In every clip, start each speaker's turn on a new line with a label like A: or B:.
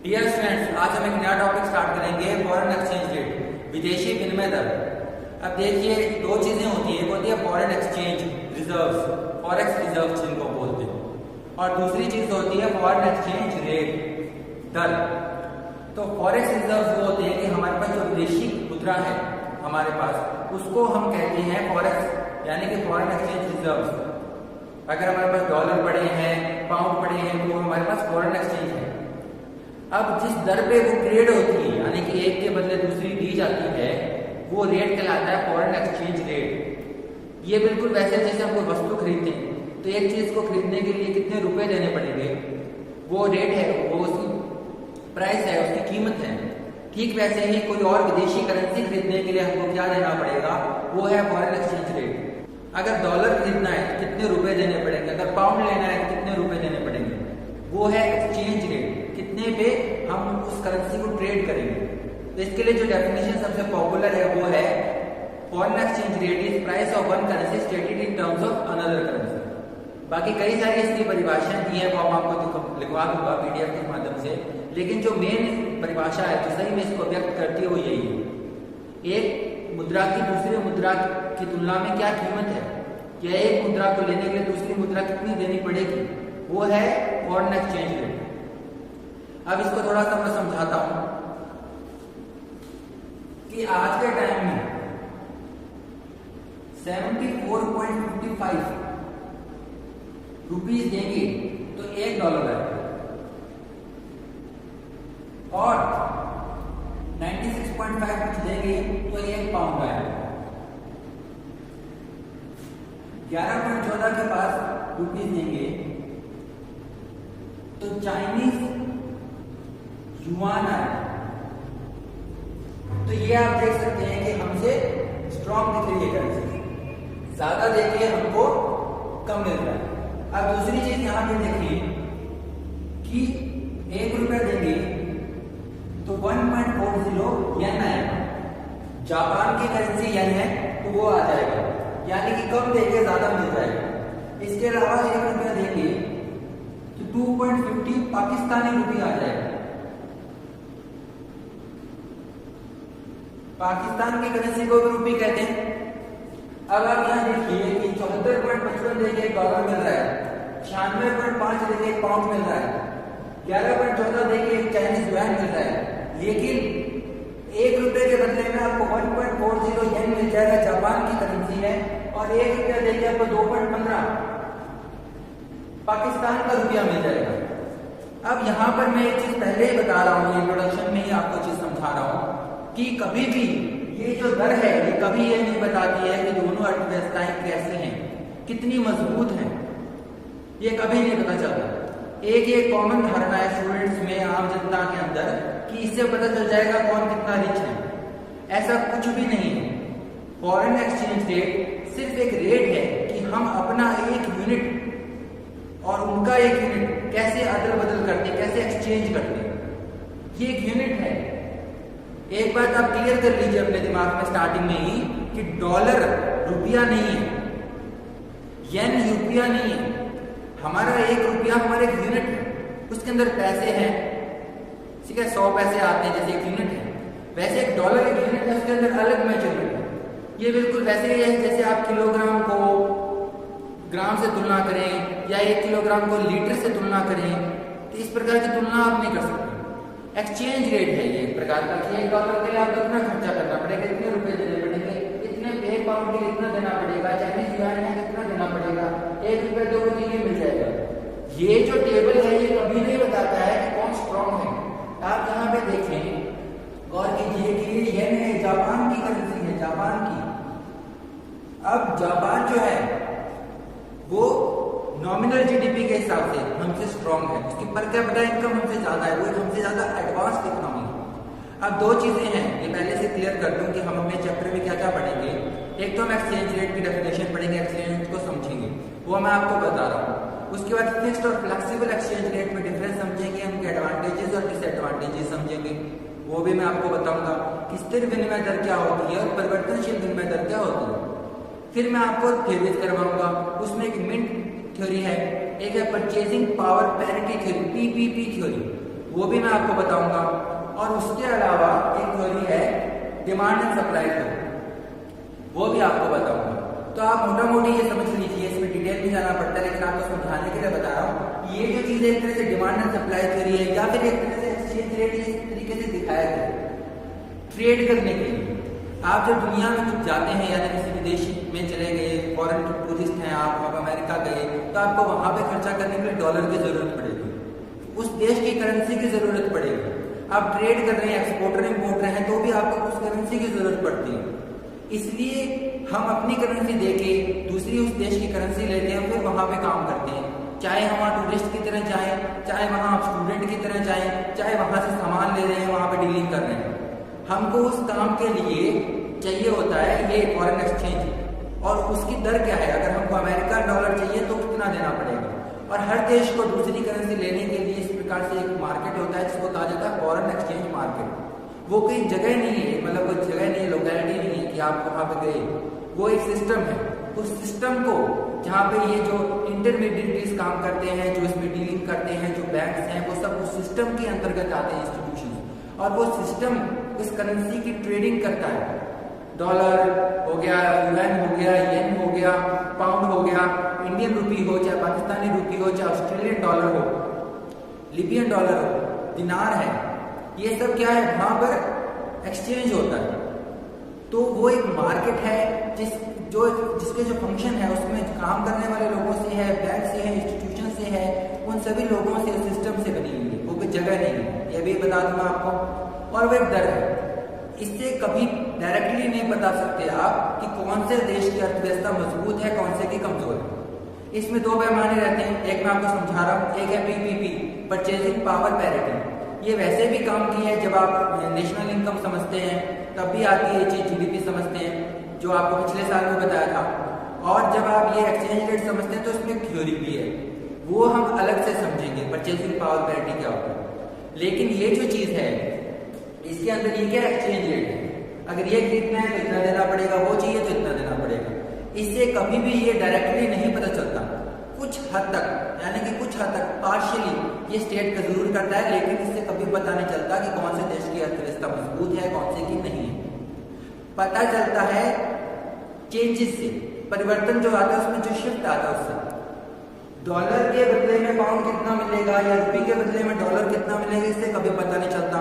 A: Dear students, आज हम एक नया टॉपिक स्टार्ट करेंगे, फॉरेन एक्सचेंज रेट, विदेशी विनिमय दर। अब देखिए, दो चीजें होती है, एक होती है foreign exchange reserves, forex reserves जिनको बोलते हैं, और दूसरी चीज होती है फॉरेन एक्सचेंज रेट दर। तो फॉरेक्स रिजर्व्स वो होते हैं कि हमारे पास जो विदेशी मुद्रा है हमारे पास, उसको हम कहते हैं फॉरेक्स, यानी कि फॉरेन एक्सचेंज रिजर्व्स। अगर हमारे पास डॉलर पड़े हैं, पाउंड पड़े हैं, तो हमारे पास फॉरेन एक्सचेंज है। अब जिस दर पे वो ट्रेड होती है, यानी कि एक के बदले दूसरी दी जाती है, वो रेट कहलाता है फॉरेन एक्सचेंज रेट। ये बिल्कुल वैसे जैसे हम कोई वस्तु खरीदते हैं, तो एक चीज को खरीदने के लिए कितने रुपए देने पड़ेंगे, वो रेट है, वो उसकी प्राइस है, उसकी कीमत है। ठीक वैसे ही कोई और विदेशी करेंसी खरीदने के लिए हमको क्या देना पड़ेगा, वो है फॉरेन एक्सचेंज रेट। अगर डॉलर खरीदना है तो कितने रुपए देने पड़ेंगे, अगर पाउंड लेना है तो कितने रुपए देने पड़ेंगे, वो है एक्सचेंज रेट, कितने पे हम उस करेंसी को ट्रेड करेंगे। तो इसके लिए जो डेफिनेशन सबसे पॉपुलर है वो है foreign exchange rate is price of one currency stated in terms of another currency. बाकी कई सारी इसकी परिभाषाएं दी है, वो हम आपको लिखवा दूंगा पीडीएफ के माध्यम से, लेकिन जो मेन परिभाषा है जो सही में इसको व्यक्त करती है वो यही है, एक मुद्रा की दूसरी मुद्रा की तुलना में क्या कीमत है, या एक मुद्रा को लेने के लिए दूसरी मुद्रा कितनी देनी पड़ेगी, वो है फॉरेन एक्सचेंज रेट। अब इसको थोड़ा सा मैं समझाता हूं कि आज के टाइम में 74.55 रुपीज देंगे तो $1 है, और 96.5 कुछ देंगे तो £1 है। 11.14 के पास रुपीज देंगे तो चाइनीज युआन है। तो ये आप देख सकते हैं कि हमसे स्ट्रॉन्ग दिख रही है करेंसी, ज्यादा देखिए हमको कम मिल रहा है। अब दूसरी चीज यहां पे देखिए कि ₹1 देंगे तो 1.40 येन आएगा, जापान की करेंसी येन है तो वो आ जाएगा, यानी कि कम देके ज्यादा मिल जाएगा। इसके अलावा ₹1 देंगे तो 2.50 पाकिस्तानी रुपये आ जाएगा। पाकिस्तान की करेंसी को भी रुपये कहते हैं। अब आप यहाँ देखिए कि 74.55 देके $1 मिल रहा है, 96.5 देके £1 मिल रहा है, 11.14 देके चाइनीज युआन मिल रहा है, लेकिन ₹1 के बदले में आपको 1.40 येन मिल जाएगा, जापान की करेंसी है, और ₹1 देके आपको 2.15 पाकिस्तान का रुपया मिल जाएगा। अब यहाँ पर मैं एक चीज पहले ही बता रहा हूँ, इंट्रोडक्शन में ही आपको चीज समझा रहा हूँ कि कभी भी ये जो दर है ये कभी ये नहीं बताती है कि दोनों अर्थव्यवस्थाएं कैसे हैं, कितनी मजबूत हैं, ये कभी नहीं पता चलता। एक ये कॉमन धारणा है स्टूडेंट्स में, आम जनता के अंदर, कि इससे पता चल जाएगा कौन कितना रिच है। ऐसा कुछ भी नहीं है। फॉरेन एक्सचेंज रेट सिर्फ एक रेट है कि हम अपना एक यूनिट और उनका एक यूनिट कैसे अदल बदल करते, कैसे एक्सचेंज करते, ये एक यूनिट है। एक बात आप क्लियर कर लीजिए अपने दिमाग में स्टार्टिंग में ही कि डॉलर रुपया नहीं है, येन रुपया नहीं है, हमारा ₹1 हमारा एक यूनिट है, उसके अंदर पैसे हैं, ठीक है, 100 पैसे आते हैं जैसे एक यूनिट है, वैसे एक डॉलर एक यूनिट है, उसके अंदर अलग मेजरमेंट है। ये बिल्कुल वैसे ही है जैसे आप किलोग्राम को ग्राम से तुलना करें या 1 किलोग्राम को लीटर से तुलना करें, तो इस प्रकार की तुलना आप नहीं कर सकते। एक्सचेंज रेट है ये एक प्रकार का कि $1 के लिए आपको इतना खर्चा करना पड़ेगा, इतने रुपए देने पड़ेंगे, इतने £1 के लिए इतना देना पड़ेगा, चाइनीज युआन है कितना देना पड़ेगा, ₹1 दो को ये मिल जाएगा। ये जो टेबल है ये कभी नहीं बताता है कि कौन स्ट्रॉन्ग है। आप यहाँ पे देखें, गौर कीजिए कि ये येन है, जापान की करेंसी है, जापान की। अब जापान जो है वो नॉमिनल जीडीपी के हिसाब से हमसे स्ट्रॉन्ग है, उसकी पर कैपिटा इनकम हमसे ज्यादा है, वो एक हमसे ज्यादा एडवांस्ड इकोनॉमी है। अब दो चीजें हैं, ये पहले से क्लियर कर दूं कि हम अपने चैप्टर में क्या क्या पढ़ेंगे। एक तो हम एक्सचेंज रेट की डेफिनेशन पढ़ेंगे, एक्सचेंज रेट को समझेंगे, वो मैं आपको बता रहा हूँ। उसके बाद फिक्स्ड और फ्लेक्सिबल एक्सचेंज रेट में डिफरेंस समझेंगे, उनके एडवांटेजेस और डिसएडवांटेजेस समझेंगे, वो भी मैं आपको बताऊंगा कि स्थिर विनिमय दर क्या होती है और परिवर्तनशील विनिमय दर क्या होती है। फिर मैं आपको थ्योरीज करवाऊंगा, उसमें एक मिंट थ्योरी है, एक है purchasing power parity theory, PPP theory. वो भी मैं आपको बताऊंगा। और उसके अलावा एक थ्योरी है डिमांड एंड सप्लाई थ्योरी, वो भी आपको बताऊंगा। तो आप मोटा मोटी ये समझ लीजिए, इसमें डिटेल में जाना पड़ता है लेकिन आपको समझाने के लिए बता रहा हूँ। ये जो चीज एक तरह से डिमांड एंड सप्लाई थ्योरी है, या फिर एक तरह से एक्सचेंज रेट इस तरीके से दिखाया गया ट्रेड करने के लिए। आप जब दुनिया में कुछ जाते हैं, यानी किसी विदेश में चले गए, फॉरेन टूरिस्ट हैं आप अमेरिका गए, तो आपको वहां पे खर्चा करने के लिए डॉलर की जरूरत पड़ेगी, उस देश की करेंसी की जरूरत पड़ेगी। आप ट्रेड कर रहे हैं, एक्सपोर्टर इंपोर्टर हैं, तो भी आपको उस करेंसी की जरूरत पड़ती है। इसलिए हम अपनी करेंसी देके दूसरी उस देश की करेंसी लेते हैं, फिर वहां पे काम करते हैं। चाहे हम वहाँ टूरिस्ट की तरह जाएं, चाहे वहां आप स्टूडेंट की तरह जाएं, चाहे वहां से सामान ले रहे हैं, वहां पे डीलिंग कर रहे हैं, हमको उस काम के लिए चाहिए होता है ये फॉरेन एक्सचेंज। और उसकी दर क्या है, अगर हमको अमेरिका डॉलर चाहिए तो कितना देना पड़ेगा। और हर देश को दूसरी करेंसी लेने के लिए इस प्रकार से एक मार्केट होता है जिसको कहा जाता है फॉरेन एक्सचेंज मार्केट। वो कोई जगह नहीं है, मतलब कोई जगह नहीं है, लोकेलिटी नहीं है कि आप वहां पे गए, वो एक सिस्टम है। उस सिस्टम को जहाँ पे ये जो इंटरमीडिएटरीज काम करते हैं, जो इसमें डीलिंग करते हैं, जो बैंक्स हैं, वो सब उस सिस्टम के अंतर्गत आते हैं इंस्टीट्यूशन। और वो सिस्टम इस करेंसी की ट्रेडिंग करता है। डॉलर हो गया, यूएन हो गया, येन हो गया, पाउंड हो गया, इंडियन रुपी हो, चाहे पाकिस्तानी रुपी हो, चाहे ऑस्ट्रेलियन डॉलर हो, लिबियन डॉलर हो, दिनार है, ये सब क्या है, वहां पर एक्सचेंज होता है। तो वो एक मार्केट है जिसके जो फंक्शन है उसमें काम करने वाले लोगों से है, बैंक से है, इंस्टीट्यूशन से है, उन सभी लोगों से, सिस्टम से बनी हुई है, वो कोई जगह नहीं है, ये भी बता दूंगा आपको। और वो एक दर है, इससे कभी डायरेक्टली नहीं बता सकते आप कि कौन से देश की अर्थव्यवस्था मजबूत है, कौन से की कमजोर है। इसमें दो पैमाने रहते हैं, एक मैं आपको समझा रहा हूँ, एक है पीपीपी, परचेजिंग पावर पैरिटी। ये वैसे भी काम की है जब आप नेशनल इनकम समझते हैं तब भी आती है ये चीज, जीडीपी समझते हैं जो आपको पिछले साल में बताया था। और जब आप ये एक्सचेंज रेट समझते हैं तो इसमें थ्योरी भी है, वो हम अलग से समझेंगे परचेजिंग पावर पैरिटी क्या होता है। लेकिन ये जो चीज है इसके अंदर ये क्या एक्सचेंज रेट है, अगर ये खरीदना है तो इतना देना पड़ेगा, वो चाहिए तो इतना देना पड़ेगा। इससे कभी भी ये डायरेक्टली नहीं पता चलता, कुछ हद तक, यानी कि कुछ हद तक पार्शियली ये स्टेट का जरूर करता है, लेकिन इससे कभी पता नहीं चलता कि कौन से देश की अर्थव्यवस्था मजबूत है, कौन से की नहीं है। पता चलता है चेंजेस से, परिवर्तन जो आता है उसमें जो शिफ्ट आता है उससे। डॉलर के बदले में पाउंड कितना मिलेगा या रुपये के बदले में डॉलर कितना मिलेगा, इससे कभी पता नहीं चलता।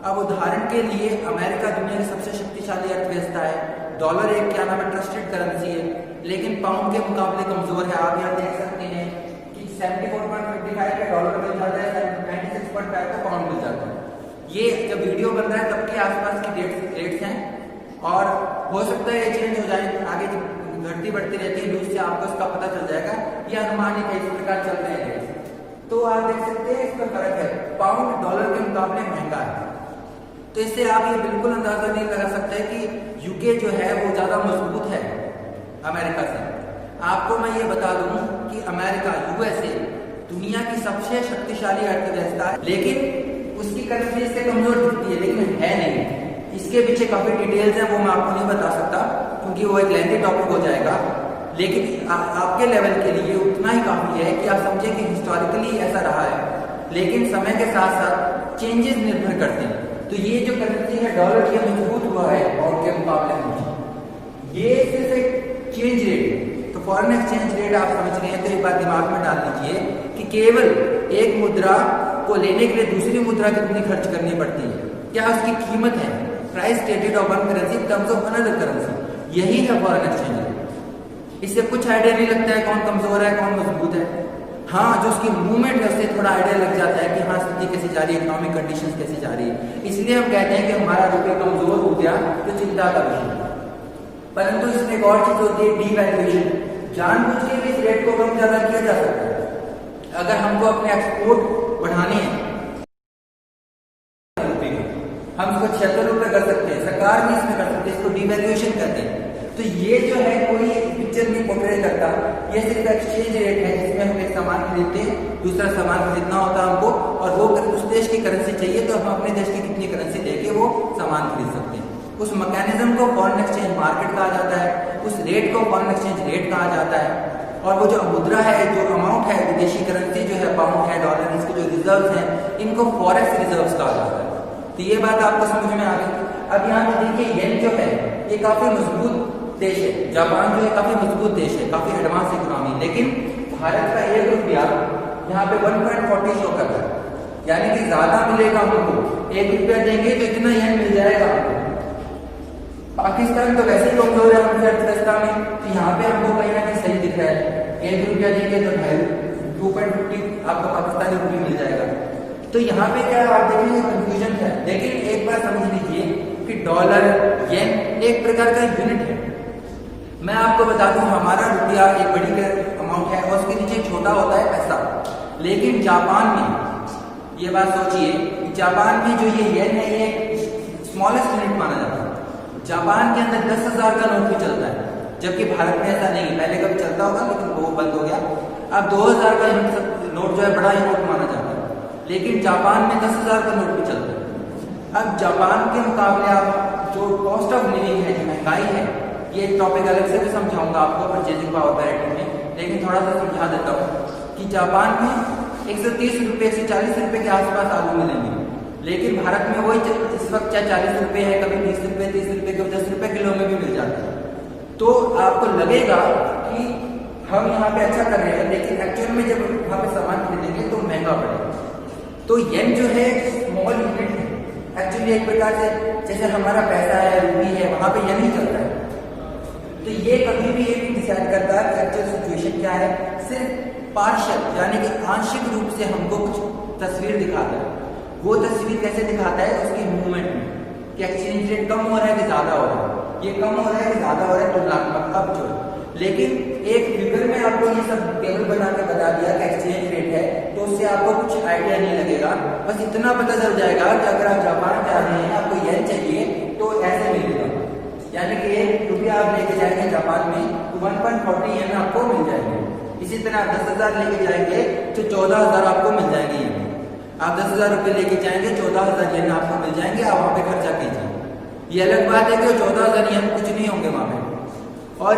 A: अब उदाहरण के लिए अमेरिका दुनिया की सबसे शक्तिशाली अर्थव्यवस्था है, डॉलर एक क्या नाम है ट्रस्टेड करेंसी है, लेकिन पाउंड के मुकाबले कमजोर है। आप यहाँ देख सकते हैं कि 74.55 का डॉलर मिल जाता है, 96.5 का पाउंड मिल जाता है। ये जब वीडियो बन रहा है तब के आसपास की रेट्स हैं, और हो सकता है ये चेंज हो जाए, आगे जब घटती बढ़ती रहती है न्यूज से आपको इसका पता चल जाएगा। ये अनुमान है इस प्रकार चल रहे हैं। तो आप देख सकते हैं इसका फर्क है, पाउंड डॉलर के मुकाबले महंगा है। तो इससे आप ये बिल्कुल अंदाजा नहीं लगा सकते कि यूके जो है वो ज्यादा मजबूत है अमेरिका से। आपको मैं ये बता दूं कि अमेरिका, यूएसए दुनिया की सबसे शक्तिशाली अर्थव्यवस्था है, लेकिन उसकी करेंसी इससे कमजोर दिखती है, लेकिन है नहीं। इसके पीछे काफी डिटेल्स हैं, वो मैं आपको नहीं बता सकता क्योंकि वो एक लेंथी टॉपिक हो जाएगा। लेकिन आपके लेवल के लिए उतना ही काफी है कि आप समझें कि हिस्टोरिकली ऐसा रहा है, लेकिन समय के साथ साथ चेंजेस निर्भर करते हैं। तो ये जो करेंसी है डॉलर, ये मजबूत हुआ है पाउंड के मुकाबले में। ये सिर्फ एक चेंज रेट है। तो फॉरेन एक्सचेंज रेट आप समझ रहे हैं तो एक बात दिमाग में डाल लीजिए कि केवल एक मुद्रा को लेने के लिए दूसरी मुद्रा कितनी खर्च करनी पड़ती है, क्या उसकी कीमत है, price stated of one currency in terms of another currency. यही है फॉरेन एक्सचेंज रेट। इससे कुछ आइडिया नहीं लगता है कौन कमजोर है कौन मजबूत है। हाँ, जो उसकी मूवमेंट है उससे थोड़ा आइडिया लग जाता है कि हाँ स्थिति कैसी जा रही है, इकोनॉमिक कंडीशंस कैसी जा रही है। इसलिए हम कहते हैं कि हमारा रुपये कमजोर हो गया तो चिंता का विषय। परंतु इसमें एक और चीज होती है डीवैल्यूएशन। जानबूझ के भी इस रेट को कम ज्यादा किया जा सकता है। अगर हमको अपने एक्सपोर्ट बढ़ाने हैं, हम इसको 76 रुपए कर सकते हैं, सरकार भी इसमें कर सकते हैं, इसको डीवैल्यूएशन कहते हैं। तो ये जो है कोई पिक्चर नहीं पोर्ट्रे करता, ये सिर्फ एक्सचेंज रेट है जिसमें हम एक सामान खरीदते हैं, दूसरा सामान खरीदना होता है हमको, और वो उस देश की करेंसी चाहिए तो हम अपने देश की कितनी करेंसी देके वो सामान खरीद सकते हैं। उस मैकेनिज्म को फॉरेन एक्सचेंज मार्केट कहा जाता है, उस रेट को फॉरेन एक्सचेंज रेट कहा जाता है। और वो जो मुद्रा है, जो अमाउंट है, विदेशी करेंसी जो है, पाउंड है, डॉलर, इसके जो रिजर्व्स हैं, इनको फॉरेक्स रिजर्व्स कहा जाता है। तो ये बात आपको समझ में आ गई। अब यहाँ पे देखिए येन जो है ये काफी मजबूत देश है, जापान जो है काफी मजबूत देश है, काफी एडवांस इकोनॉमी, लेकिन भारत का 1 रुपया यहाँ पे 1.40 शो कर रहा है, यानी कि ज्यादा मिलेगा हमको, 1 रुपया देंगे तो इतना येन मिल जाएगा हमको। पाकिस्तान तो वैसे ही कमजोर है हमसे अर्थव्यवस्था में, तो यहाँ पे हमको कहीं ना कहीं सही दिख रहा है, 1 रुपया देंगे तो 2.50 आपको पाकिस्तानी रुपये मिल जाएगा। तो यहाँ पे क्या आप देखेंगे कंफ्यूजन है, लेकिन एक बात समझ लीजिए कि डॉलर येन एक प्रकार का यूनिट है। मैं आपको बता दूं हमारा रुपया एक बड़ी अमाउंट है और उसके नीचे छोटा होता है पैसा, लेकिन जापान में ये बात सोचिए, जापान में जो ये येन है ये स्मॉलेस्ट यूनिट माना जाता है। जापान के अंदर 10,000 का नोट भी चलता है, जबकि भारत में ऐसा नहीं है, पहले कभी चलता होगा लेकिन वो बंद हो गया। अब 2,000 का नोट जो है बड़ा ही नोट माना जाता है, लेकिन जापान में 10,000 का नोट भी चलता है। अब जापान के मुकाबले आप जो कॉस्ट ऑफ लिविंग है, जो महंगाई है, ये टॉपिक अलग से भी समझाऊंगा आपको परचेजिंग पावर पैरिटी में, लेकिन थोड़ा सा समझा देता हूँ कि जापान में 130 रुपये, 140 रुपये के आसपास आलू मिलेंगे, लेकिन भारत में वही इस वक्त चाहे 40 रुपये है, कभी 20 रुपये, 30 रुपये, कभी 10 रुपये किलो में भी मिल जाता है। तो आपको लगेगा कि हम यहाँ पे अच्छा कर रहे हैं, लेकिन एक्चुअल में जब वहाँ पे सामान खरीदेंगे तो महंगा पड़ेगा। तो येन जो है स्मॉल यूनिट है, एक्चुअली एक प्रकार से जैसे हमारा पैसा है, रूपी है, वहां पे येन ही चलता है। तो ये कभी भी ये नहीं डिसाइड करता कि एक्चुअल सिचुएशन क्या है, सिर्फ पार्शियल यानी कि आंशिक रूप से हमको कुछ तस्वीर दिखाता है। वो तस्वीर कैसे दिखाता है, उसकी मूवमेंट में, कि एक्सचेंज रेट कम हो रहा है कि ज्यादा हो रहा है, ये कम हो रहा है कि ज्यादा हो रहा है, तुलनात्मक अब जो। लेकिन एक फिगर में आपको ये सब टेबल बना के बता दिया कि एक्सचेंज रेट है, तो उससे आपको कुछ आइडिया नहीं लगेगा, बस इतना पता चल जाएगा कि अगर आप जापान जा रहे हैं, आपको येन चाहिए तो ऐसे मिलेगा, यानी कि 1 रुपया आप लेके जाएंगे जापान में तो 1.40 येन आपको मिल जाएंगे। इसी तरह 10,000 लेके जाएंगे तो 14,000 आपको मिल जाएंगे येन। आप 10,000 रुपये लेके जाएंगे, 14,000 येन आपको मिल जाएंगे, आप वहां पे खर्चा कीजिए। ये अलग बात है कि 14,000 येन कुछ नहीं होंगे वहां पे, और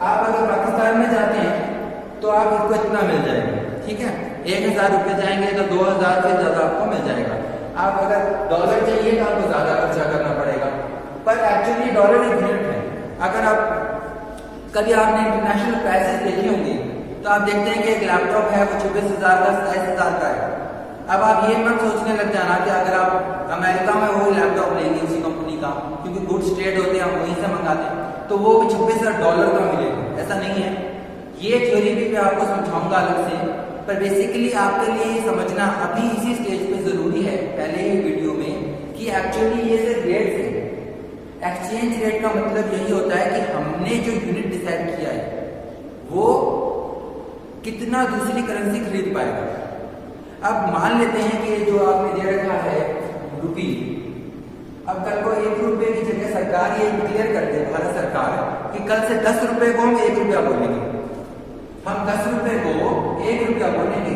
A: आप अगर पाकिस्तान में जाते हैं तो आप इसको इतना मिल जाएगा, ठीक है। 1,000 रुपये जाएंगे तो 2,000 से ज्यादा आपको मिल जाएगा। आप अगर डॉलर चाहिए तो आपको ज्यादा खर्चा करना पड़ेगा, पर एक्चुअली डॉलर एक यूनिट है। अगर आप कभी आपने इंटरनेशनल प्राइसेस देखे होंगे तो आप देखते हैं कि एक लैपटॉप है वो 26,000 का, 27,000 का है। अब आप ये मत सोचने लग जाना कि अगर आप अमेरिका में वो लैपटॉप लेंगे उसी कंपनी का, क्योंकि गुड्स ट्रेड होते हैं, हम वहीं से मंगाते हैं, तो वो $26,000 का मिलेगा, ऐसा नहीं है। ये थ्योरी भी मैं आपको समझाऊंगा अलग से, पर बेसिकली आपके लिए समझना अभी इसी स्टेज पे जरूरी है, पहले ही वीडियो में, कि एक्चुअली ये सिर्फ रेट है। एक्सचेंज रेट का मतलब यही होता है कि हमने जो यूनिट डिसाइड किया है वो कितना दूसरी करेंसी खरीद पाएगा। अब मान लेते हैं कि जो आपने दे रखा है रुपी, अब कल को 1 रुपये की जगह सरकार ये क्लियर कर दे, भारत सरकार, कि कल से 10 रुपये को हम 1 रुपया बोलेंगे, हम 10 रुपये को 1 रुपया बोलेंगे,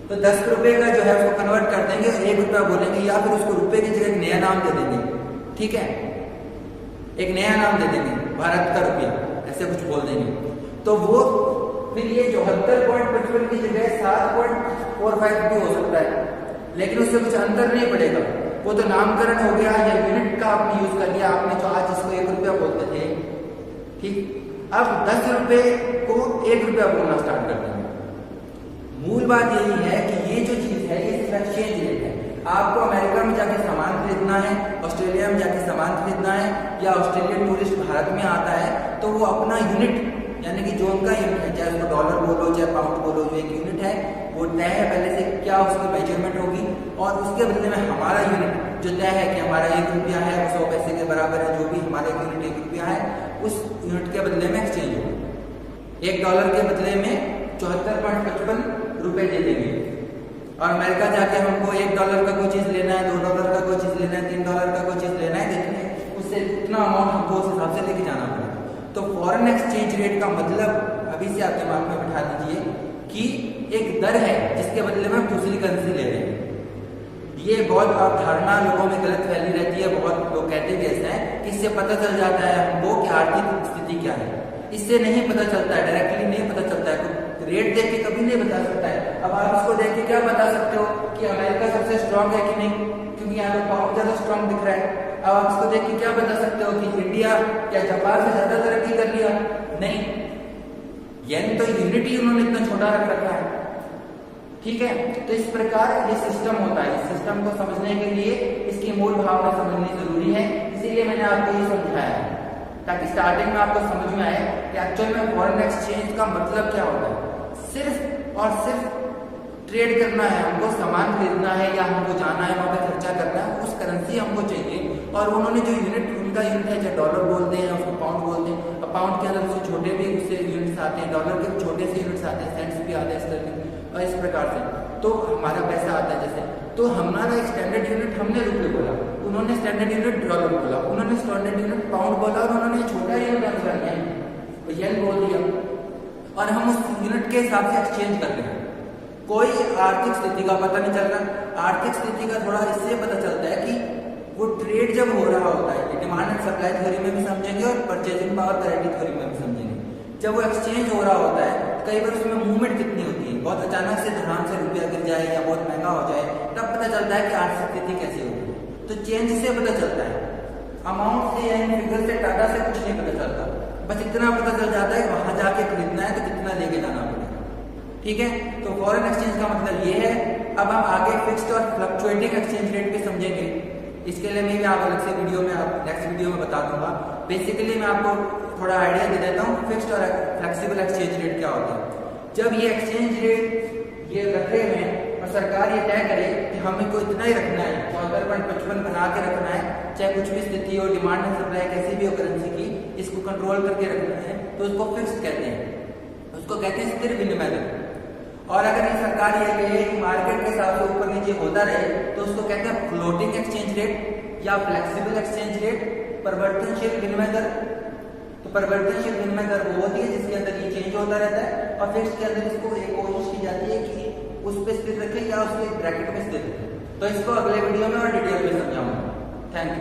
A: तो 10 रुपये का जो है उसको कन्वर्ट कर देंगे और 1 रुपया बोलेंगे, या फिर उसको रुपये की जगह एक नया नाम दे देंगे, ठीक है, एक नया नाम दे देंगे, भारत का रुपया, ऐसे कुछ बोल देंगे। तो वो फिर ये 74.55 की जगह 7.45 भी हो सकता है, लेकिन उससे कुछ अंतर नहीं पड़ेगा, वो तो नामकरण हो गया या यूनिट का आपने यूज कर लिया, आपने जो आज इसको 1 रुपया बोलते थे, ठीक, अब 10 रुपये को 1 रुपया बोलना स्टार्ट कर देंगे। मूल बात यही है कि ये जो चीज है ये सिर्फ एक्सचेंज रेट है। आपको अमेरिका में जाके सामान खरीदना है, ऑस्ट्रेलिया में जाके सामान खरीदना है, या ऑस्ट्रेलियन टूरिस्ट भारत में आता है तो वो अपना यूनिट, यानी कि जो उनका यूनिट है, चाहे उसको डॉलर बोलो चाहे पाउंड बोलो, जो एक यूनिट है वो तय है पहले से क्या उसकी मेजरमेंट होगी, और उसके बदले में हमारा यूनिट जो तय है कि हमारा 1 रुपया है, 100 पैसे के बराबर है, जो भी हमारा यूनिट 1 रुपया है, उस यूनिट के बदले में एक्सचेंज होगा। $1 के बदले में 74.55 रुपए दे देंगे, और अमेरिका जाके हमको $1 का कोई चीज लेना है, $2 का कोई चीज लेना है, $3 का कोई चीज लेना है, देखिए उससे उतना अमाउंट हमको उस हिसाब से लेके जाना पड़ेगा। तो फॉरेन एक्सचेंज रेट का मतलब अभी से आप दिमाग में बिठा दीजिए कि एक दर है जिसके बदले में हम दूसरी करेंसी ले रहे हैं। ये बहुत धारणा लोगों में गलत फैली रहती है, बहुत लोग कहते भी ऐसा है कि इससे पता चल जाता है हमको कि आर्थिक स्थिति क्या है, इससे नहीं पता चलता है, डायरेक्टली नहीं पता चलता है। रेट देख के कभी नहीं बता सकता है। अब आप इसको देख के क्या बता सकते हो कि अमेरिका सबसे स्ट्रांग है कि नहीं, क्योंकि यहाँ पे पाउंड ज्यादा स्ट्रांग दिख रहा है। अब आप इसको देख के क्या बता सकते हो कि इंडिया या जापान से ज्यादा तरक्की कर लिया? नहीं, येन तो यूनिट ही उन्होंने इतना छोटा रख रखा है। ठीक है, तो इस प्रकार ये सिस्टम होता है। इस सिस्टम को समझने के लिए इसकी मूल भावना समझनी जरूरी है, इसीलिए मैंने आपको ये समझाया है, ताकि स्टार्टिंग में आपको समझ में आए कि एक्चुअल में फॉरेन एक्सचेंज का मतलब क्या होता है। सिर्फ और सिर्फ ट्रेड करना है, हमको सामान खरीदना है या हमको जाना है, वहां पे खर्चा करना है, उस करेंसी हमको चाहिए। और उन्होंने जो यूनिट, उनका यूनिट है, चाहे डॉलर बोलते हैं, उसको पाउंड बोलते हैं। अब पाउंड के अंदर उससे छोटे भी उससे यूनिट्स आते हैं, डॉलर के छोटे से यूनिट्स आते हैं, सेंट्स भी आते हैं, स्टर्लिंग, और इस प्रकार से तो हमारा पैसा आता है। जैसे तो हमारा स्टैंडर्ड यूनिट हमने रुपये बोला, उन्होंने स्टैंडर्ड यूनिट डॉलर बोला, उन्होंने स्टैंडर्ड यूनिट पाउंड बोला, और उन्होंने छोटा यूनिट आंसर किया येन बोल दिया, और हम उस यूनिट के हिसाब से एक्सचेंज कर रहे हैं। कोई आर्थिक स्थिति का पता नहीं चल रहा। आर्थिक स्थिति का थोड़ा इससे पता चलता है कि वो ट्रेड जब हो रहा होता है, डिमांड एंड सप्लाई थ्योरी में भी समझेंगे और परचेजिंग पावर पैरिटी थ्योरी में भी समझेंगे। जब वो एक्सचेंज हो रहा होता है, कई बार उसमें मूवमेंट कितनी होती है, बहुत अचानक से धड़ाम से रुपया गिर जाए या बहुत महंगा हो जाए, तब पता चलता है कि आर्थिक स्थिति कैसी होगी। तो चेंज से पता चलता है, अमाउंट से या फिगर से, टाटा से कुछ नहीं पता चलता। बस इतना पता चल जाता है वहां जाके खरीदना है तो कितना लेके जाना पड़ेगा। ठीक है, तो फॉरेन एक्सचेंज का मतलब ये है। अब हम आगे फिक्स्ड और फ्लक्चुएटिंग एक्सचेंज रेट भी समझेंगे। इसके लिए मैं आप अलग से वीडियो में, नेक्स्ट वीडियो में बता दूंगा। बेसिकली मैं आपको थोड़ा आइडिया दे देता हूँ फिक्स्ड और फ्लेक्सिबल एक्सचेंज रेट क्या होता है। जब ये एक्सचेंज रेट ये रखे हुए हैं और सरकार ये तय करे कि हमें को इतना ही रखना है, 74.55 बना के रखना है, चाहे कुछ भी स्थिति हो, डिमांड एंड सप्लाई कैसी भी हो करेंसी की, इसको कंट्रोल करके रखना है, तो उसको फिक्स्ड कहते हैं। उसको कहते हैं स्थिर विनिमय दर। और अगर ये सरकार ये कहे कि मार्केट के हिसाब से ऊपर नीचे होता रहे, तो उसको कहते हैं फ्लोटिंग एक्सचेंज रेट या फ्लेक्सिबल एक्सचेंज रेट, परिवर्तनशील विनिमय दर। तो परिवर्तनशील विनिमय दर वो होती है जिसके अंदर ये चेंज होता रहता है, और फिक्स के अंदर इसको एक कोशिश की जाती है कि उस पर स्थिर रखे या उसके ब्रैकेट में स्थिर रखे। तो इसको अगले वीडियो में और डिटेल में समझाऊंगा। Thank you.